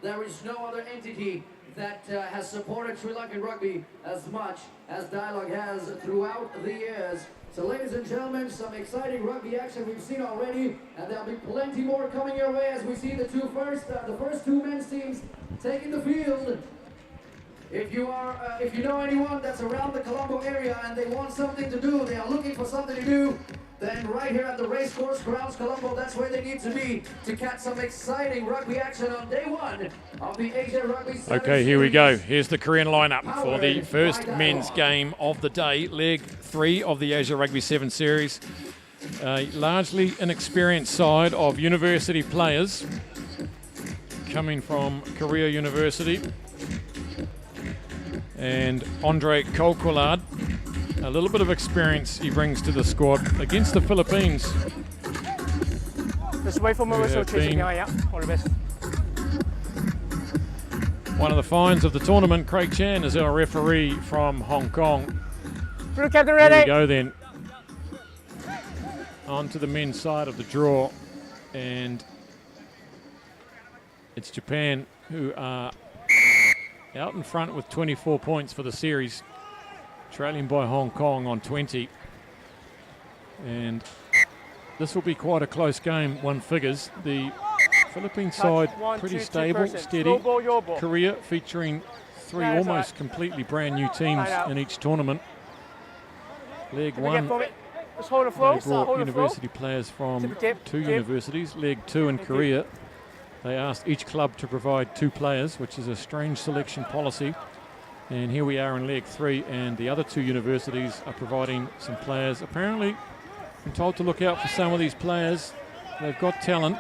there is no other entity that has supported Sri Lankan rugby as much as Dialogue has throughout the years. So ladies and gentlemen, some exciting rugby action we've seen already, and there'll be plenty more coming your way as we see the first two men's teams taking the field. If you know anyone that's around the Colombo area and they want something to do, they are looking for something to do, then right here at the Racecourse Grounds Colombo, that's where they need to be to catch some exciting rugby action on day one of the Asia Rugby Sevens. Okay, here we go. Here's the Korean lineup for the first men's game of the day, leg 3 of the Asia Rugby 7 series. Largely inexperienced side of university players coming from Korea University. And Andre Kolkolad, a little bit of experience he brings to the squad against the Philippines. Just wait for more rotation. Yeah, all the best. One of the finds of the tournament, Craig Chan, is our referee from Hong Kong. Blue captain ready. Here we go then. On to the men's side of the draw. And it's Japan who are out in front with 24 points for the series, trailing by Hong Kong on 20. And this will be quite a close game, one figures. The Philippine side pretty stable, steady. Korea featuring 3 almost completely brand new teams in each tournament. Leg 1, they brought university players from 2 universities. Leg 2 in Korea, they asked each club to provide 2 players, which is a strange selection policy. And here we are in leg 3, and the other 2 universities are providing some players. Apparently, I'm told to look out for some of these players. They've got talent,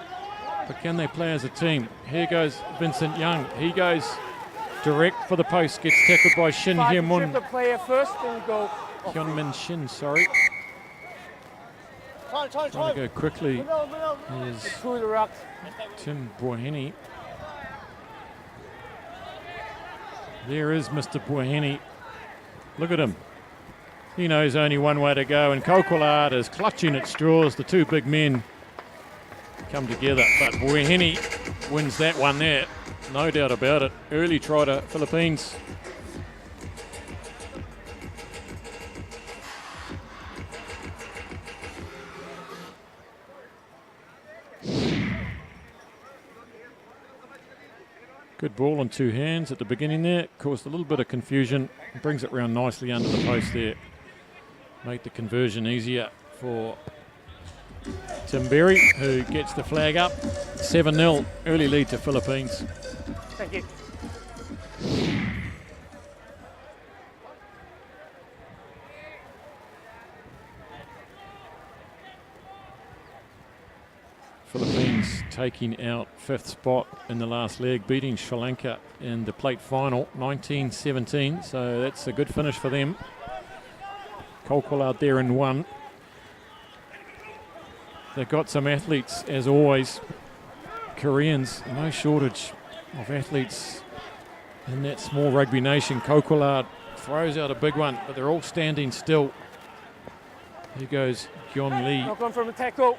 but can they play as a team? Here goes Vincent Young. He goes direct for the post, gets tackled by Shin Hyun-mun. Hyun-min Shin, sorry. Trying to go quickly is Tim Boheni. There is Mr. Boheni. Look at him. He knows only one way to go, and Kolkolad is clutching at straws. The 2 big men come together, but Boheni wins that one there. No doubt about it. Early try to Philippines. Good ball on 2 hands at the beginning there. Caused a little bit of confusion. Brings it round nicely under the post there. Make the conversion easier for Tim Berry, who gets the flag up. 7-0, early lead to Philippines. Thank you. Philippines taking out 5th spot in the last leg, beating Sri Lanka in the plate final, 19-17. So that's a good finish for them. Kolkol out there in 1. They've got some athletes, as always. Koreans, no shortage of athletes in that small rugby nation. Kolkolad throws out a big one, but they're all standing still. Here goes Gyeon Lee. Knock on from a tackle.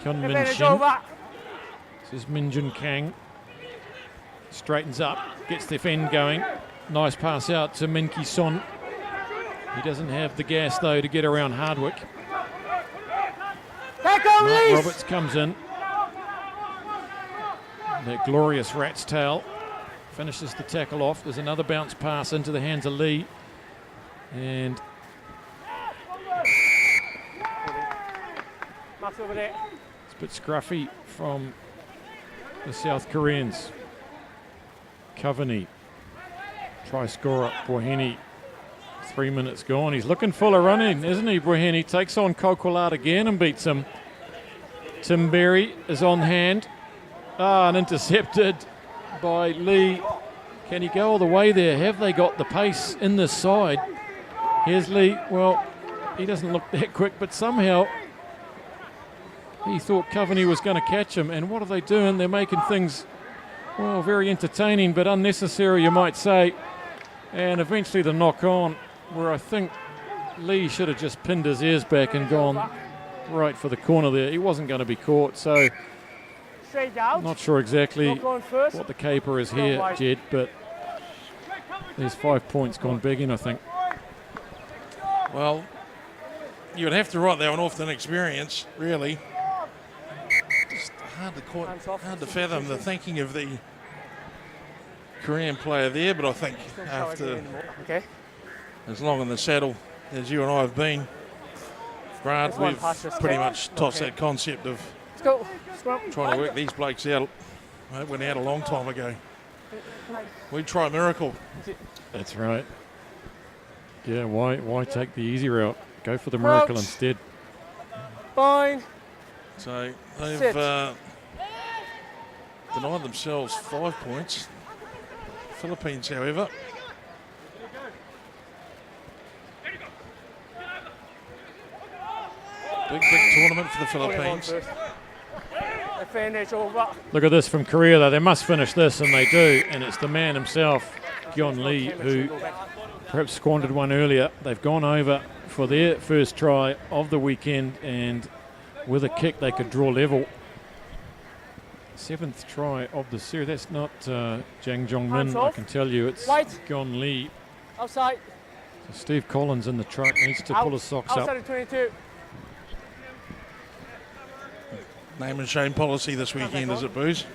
Hyun Min Shin. This is Min Jun Kang. Straightens up, gets the fend going. Nice pass out to Min Ki Son. He doesn't have the gas though to get around Hardwick. Mark Roberts comes in. That glorious rat's tail finishes the tackle off. There's another bounce pass into the hands of Lee. And over there. It's a bit scruffy from the South Koreans. Coveney, try scorer, Boheni. 3 minutes gone. He's looking full of running, isn't he, Boheni? Takes on Kolkolad again and beats him. Tim Berry is on hand. And intercepted by Lee. Can he go all the way there? Have they got the pace in this side? Here's Lee. Well, he doesn't look that quick, but somehow he thought Coveney was going to catch him. And what are they doing? They're making things, well, very entertaining, but unnecessary, you might say. And eventually the knock on, where I think Lee should have just pinned his ears back and gone right for the corner there. He wasn't going to be caught. So Straight out. Not sure exactly Not going first. what the caper is here, wide. Jed, but there's 5 points gone begging, I think. Well, you would have to write that one off an experience, really. Just hard to fathom the thinking of the Korean player there, but I think after Okay. as long in the saddle as you and I have been, Grant, There's one we've pass, pretty okay. much tossed Okay. that concept of Let's go. Scrum. trying to work these blokes out. It went out a long time ago. We try a miracle. That's right. Yeah, why take the easy route? Go for the miracle Crouch. instead. Bind. So they've Sit. denied themselves 5 points. Philippines, however, big tournament for the Philippines. They finish over. Look at this from Korea, though. They must finish this, and they do. And it's the man himself, Gyeon Lee, who perhaps squandered one earlier. They've gone over for their first try of the weekend, and with a kick, they could draw level. 7th try of the series. That's not Jang Jong-min, Hands I off. can tell you. It's White. Gyeon Lee. Outside. So Steve Collins in the truck needs to pull his socks Outside up. of 22. Name and shame policy this weekend, is it, Booze?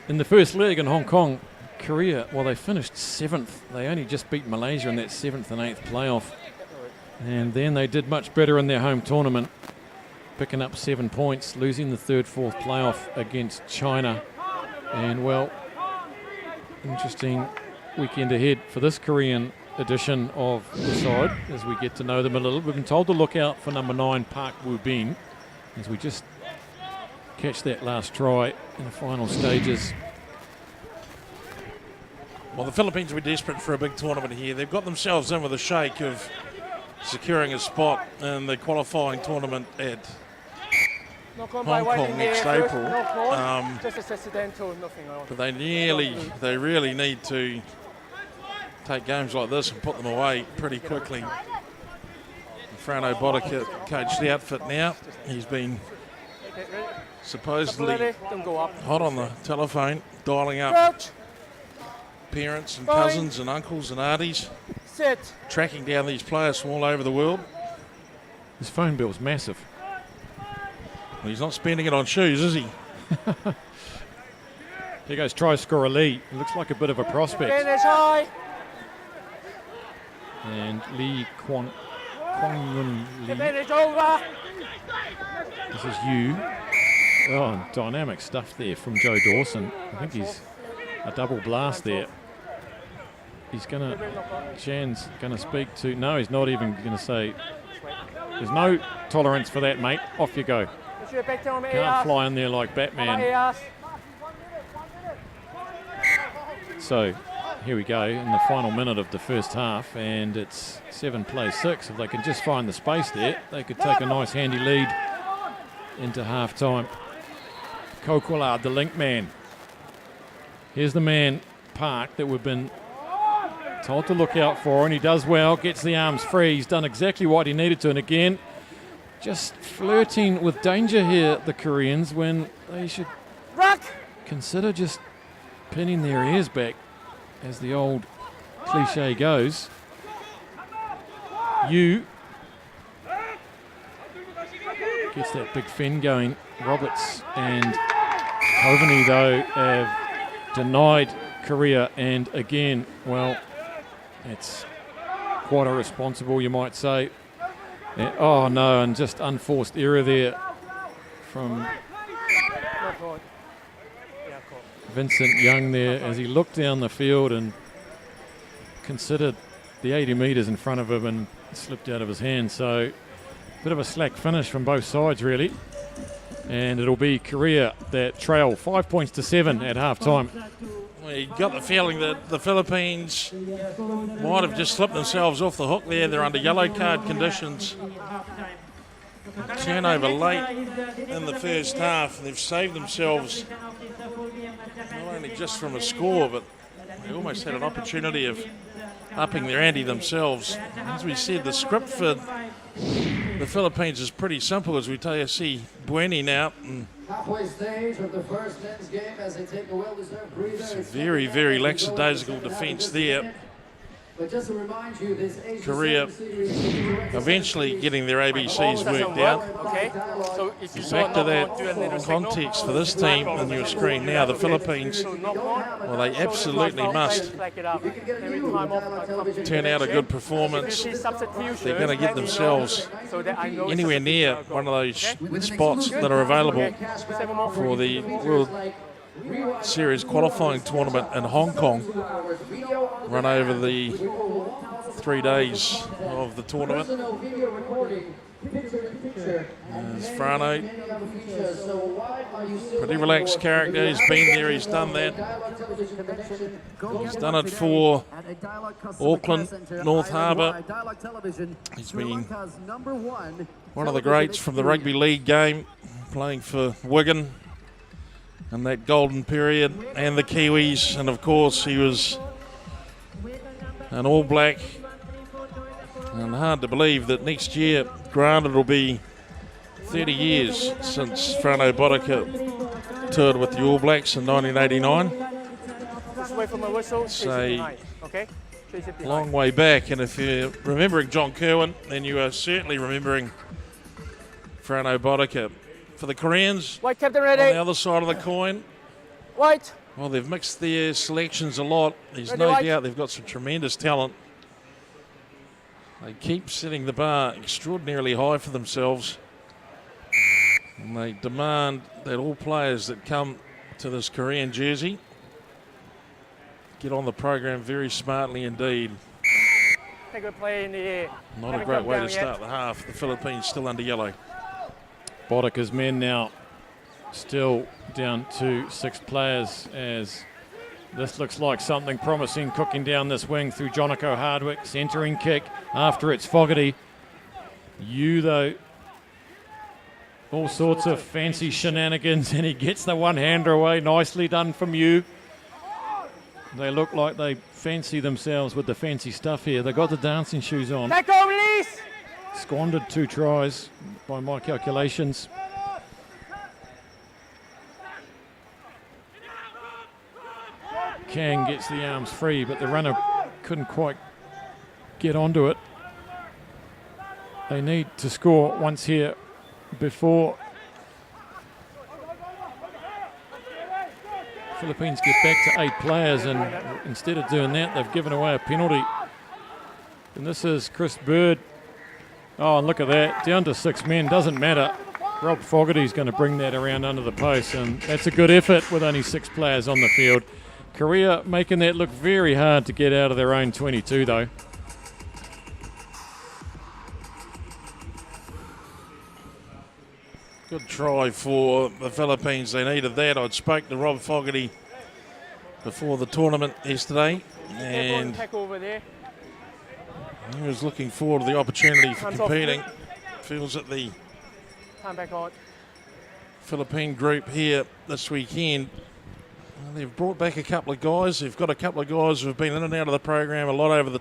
In the first leg in Hong Kong, Korea, well, they finished 7th. They only just beat Malaysia in that 7th and 8th playoff. And then they did much better in their home tournament, picking up 7 points, losing the 3rd, 4th playoff against China. And, well, interesting weekend ahead for this Korean edition of the side as we get to know them a little. We've been told to look out for number 9, Park Woo-bin, as we just catch that last try in the final stages. Well, the Philippines will be desperate for a big tournament here. They've got themselves in with a shake of securing a spot in the qualifying tournament at Knock on Hong by White Kong in the next air first, April. knock on. Just accidental, nothing on. But they really need to take games like this and put them away pretty quickly. Fran O'Botica coached the outfit now. He's been supposedly Don't go up. hot on the telephone, dialing up Crouch. parents and cousins and uncles and aunties, Sit. tracking down these players from all over the world. His phone bill's massive. Well, he's not spending it on shoes, is he? Here goes try scorer Lee. He looks like a bit of a prospect. Finish high. And Lee Kwon Yun Lee. Finish over. This is you. Oh, dynamic stuff there from Joe Dawson. I think he's a double blast there. He's gonna, Chan's gonna speak to, no, he's not even gonna say, there's no tolerance for that, mate. Off you go. Can't fly in there like Batman. So here we go in the final minute of the first half, and it's 7 plays 6. If they can just find the space there, they could take a nice handy lead into half time. Kokolard, the link man. Here's the man, Park, that we've been told to look out for, and he does well, gets the arms free. He's done exactly what he needed to, and again, just flirting with danger here, the Koreans, when they should consider just pinning their ears back, as the old cliche goes. You gets that big fin going. Roberts and Hoveni, though, have denied Korea, and again, well, it's quite irresponsible, you might say. Oh no, and just unforced error there from Vincent Young there as he looked down the field and considered the 80 metres in front of him and slipped out of his hand. So a bit of a slack finish from both sides, really. And it'll be Korea that trail 5 points to 7 at half time. Well, you got the feeling that the Philippines might have just slipped themselves off the hook there. They're under yellow card conditions. Turnover late in the first half. They've saved themselves not only just from a score, but they almost had an opportunity of upping their ante themselves. As we said, the script for the Philippines is pretty simple, as we see Buenin out and halfway stage of the first men's game as they take a well-deserved breather. It's very, very lackadaisical defence there. But just to remind you, this Asia Korea 7 series eventually getting their ABCs worked out. Okay. So if you Back to that do a little signal, context for this team on your screen now, the Philippines, well, they absolutely must turn out a good performance. They're going to get themselves anywhere near one of those spots that are available for the World Series qualifying tournament in Hong Kong. Run over the 3 days of the tournament. There's Frano. Pretty relaxed character. He's been there, he's done that. He's done it for Auckland, North Harbour. He's been one of the greats from the rugby league game, playing for Wigan in that golden period, and the Kiwis, and of course he was an All Black. And hard to believe that next year, granted, it'll be 30 years since Frano Bodika toured with the All Blacks in 1989. So, long way back, and if you're remembering John Kerwin, then you are certainly remembering Frano Bodika. For the Koreans, White captain ready. on the other side of the coin, White. well, they've mixed their selections a lot. There's Ready, no White. doubt they've got some tremendous talent. They keep setting the bar extraordinarily high for themselves. And they demand that all players that come to this Korean jersey get on the program very smartly indeed. Take a play in the air. Not a Haven't great come way to down start the half. The Philippines still under yellow. Bodika's men now still down to 6 players, as this looks like something promising cooking down this wing through Jonico Hardwick. Centering kick after it's Fogarty. You, though, all sorts of fancy shenanigans, and he gets the one-hander away. Nicely done from you. They look like they fancy themselves with the fancy stuff here. They got the dancing shoes on. Take on, release. Squandered 2 tries by my calculations. Kang gets the arms free, but the runner couldn't quite get onto it. They need to score once here before Philippines get back to 8 players, and instead of doing that, they've given away a penalty. And this is Chris Bird. Oh, and look at that, down to 6 men, doesn't matter. Rob Fogarty's going to bring that around under the post, and that's a good effort with only 6 players on the field. Korea making that look very hard to get out of their own 22, though. Good try for the Philippines. They needed that. I spoke to Rob Fogarty before the tournament yesterday, and Tack over there. he was looking forward to the opportunity for Hands off. competing. Feels that the Time back on. Philippine group here this weekend, well, they've brought back a couple of guys. They've got a couple of guys who have been in and out of the program a lot over the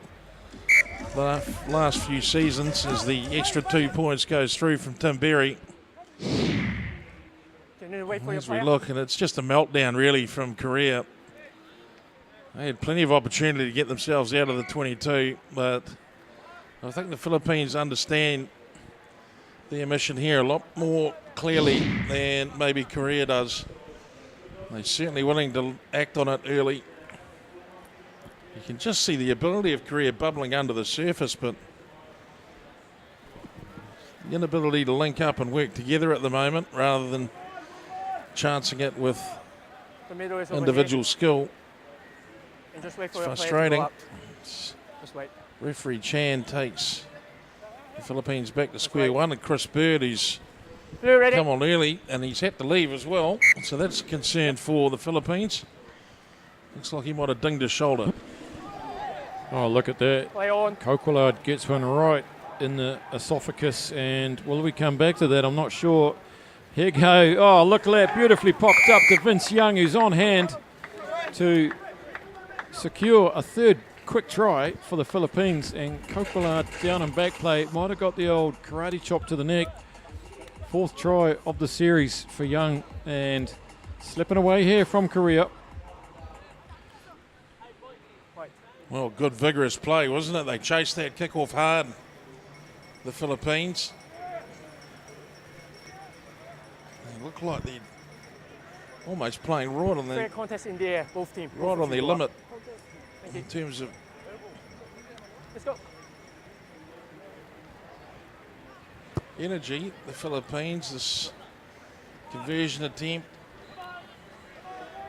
last few seasons as the extra 2 points goes through from Tim Berry. You need to wait for your As we player. look, and it's just a meltdown really from Korea. They had plenty of opportunity to get themselves out of the 22, but I think the Philippines understand their mission here a lot more clearly than maybe Korea does. They're certainly willing to act on it early. You can just see the ability of Korea bubbling under the surface, but the inability to link up and work together at the moment rather than chancing it with The middle is over individual skill. here. And just wait for It's your player to frustrating. go up. Just wait. Referee Chan takes the Philippines back to square one, and Chris Bird, who's Blue ready. come on early, and he's had to leave as well. So that's a concern for the Philippines. Looks like he might have dinged his shoulder. Oh, look at that. Play on. Coquillard gets one right in the esophagus, and will we come back to that? I'm not sure. Here go. Oh, look at that. Beautifully popped up to Vince Young, who's on hand to secure a 3rd quick try for the Philippines. And Coquillard down and back play might have got the old karate chop to the neck 4th try of the series for Young, and slipping away here from Korea. Well, good vigorous play, wasn't it? They chased that kickoff hard, the Philippines. They look like they're almost playing right on Fair the contest in the air, both teams. right on their limit Thank you. in terms of Let's go. energy. The Philippines, this conversion attempt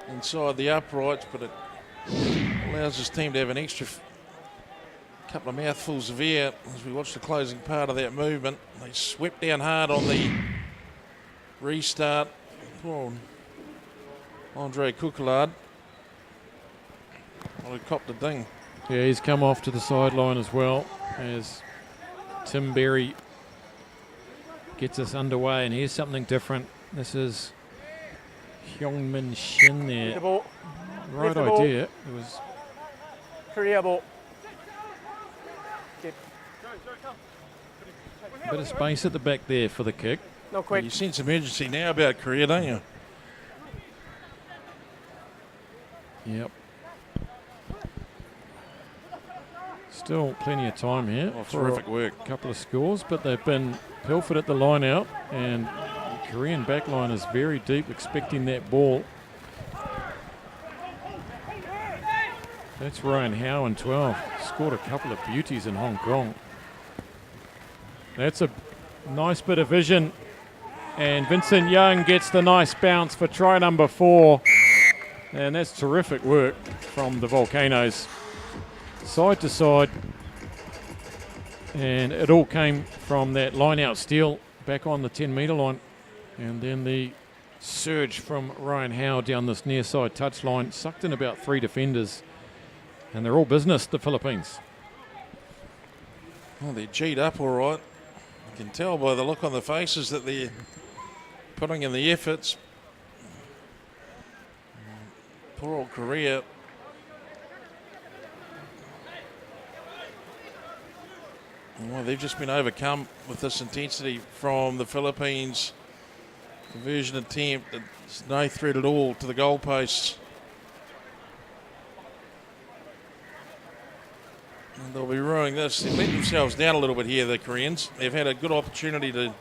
inside the uprights, but it allows this team to have an extra couple of mouthfuls of air as we watch the closing part of that movement. They swept down hard on the restart. Poor Andre Kukulard. Well, he copped a ding. Yeah, he's come off to the sideline as well as Tim Berry gets us underway. And here's something different. This is Hyungmin Shin there. The ball. Right the ball. idea. It was Korea ball. Good. a bit of space at the back there for the kick. No quick. You sense emergency now about Korea, don't you? Yep. Still plenty of time here. Oh, for terrific work. a couple of scores, but they've been pilfered at the line out, and the Korean back line is very deep, expecting that ball. That's Ryan Howe in 12. Scored a couple of beauties in Hong Kong. That's a nice bit of vision. And Vincent Young gets the nice bounce for try number 4. And that's terrific work from the Volcanoes. Side to side. And it all came from that line-out steal back on the 10-metre line. And then the surge from Ryan Howe down this near-side touchline. Sucked in about 3 defenders. And they're all business, the Philippines. Well, they're G'd up all right. You can tell by the look on the faces that they're putting in the efforts. Poor old Korea. Well, they've just been overcome with this intensity from the Philippines. Conversion attempt. There's no threat at all to the goalposts. And they'll be ruining this. They've let themselves down a little bit here, the Koreans. They've had a good opportunity to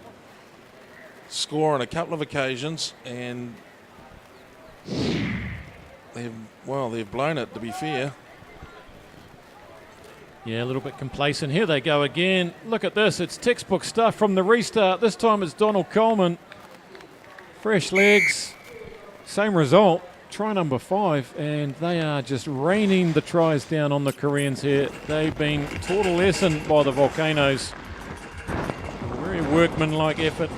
score on a couple of occasions, and they've blown it, to be fair. Yeah, a little bit complacent. Here they go again. Look at this. It's textbook stuff from the restart. This time it's Donald Coleman. Fresh legs. Same result. Try number 5. And they are just raining the tries down on the Koreans here. They've been taught a lesson by the Volcanoes. A very workmanlike effort.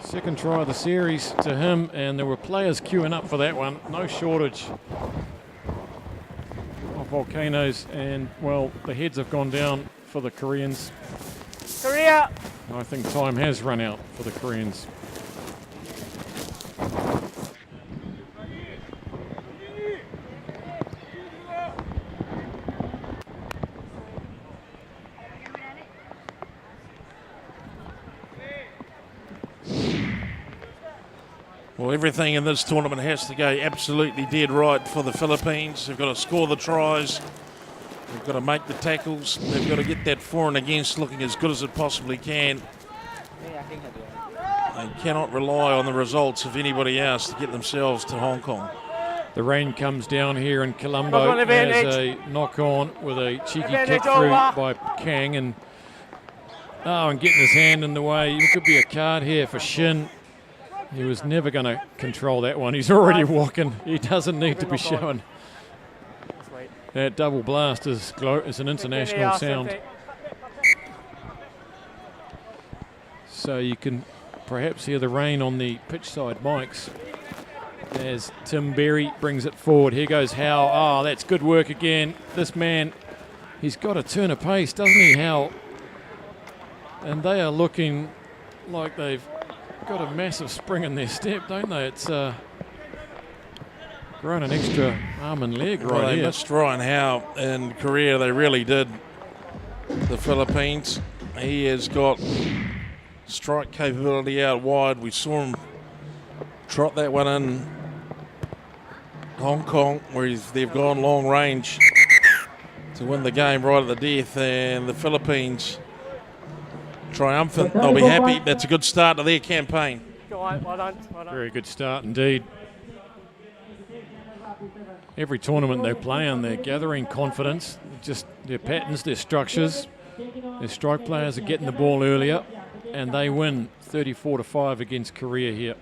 Second try of the series to him. And there were players queuing up for that one. No shortage of Volcanoes, and well, the heads have gone down for the Koreans. Korea. I think time has run out for the Koreans. Well, everything in this tournament has to go absolutely dead right for the Philippines. They've got to score the tries. They've got to make the tackles. They've got to get that for and against looking as good as it possibly can. They cannot rely on the results of anybody else to get themselves to Hong Kong. The rain comes down here in Colombo as a knock-on with a cheeky kick through by Kang, and getting his hand in the way. It could be a card here for Shin. He was never going to control that one. He's already walking. He doesn't need to be shown. That double blast is an international sound. So you can perhaps hear the rain on the pitch side mics as Tim Berry brings it forward. Here goes Howe. Oh, that's good work again. This man, he's got to turn a pace, doesn't he, Howe? And they are looking like they've got a massive spring in their step, don't they? It's grown an extra arm and leg right They here. missed Ryan Howe in Korea. They really did. The Philippines. He has got strike capability out wide. We saw him trot that one in Hong Kong, where they've gone long range to win the game right at the death, and the Philippines triumphant. They'll be happy. That's a good start to their campaign. Well done. Very good start indeed. Every tournament they play in, they're gathering confidence, just their patterns, their structures. Their strike players are getting the ball earlier, and they win 34-5 against Korea here.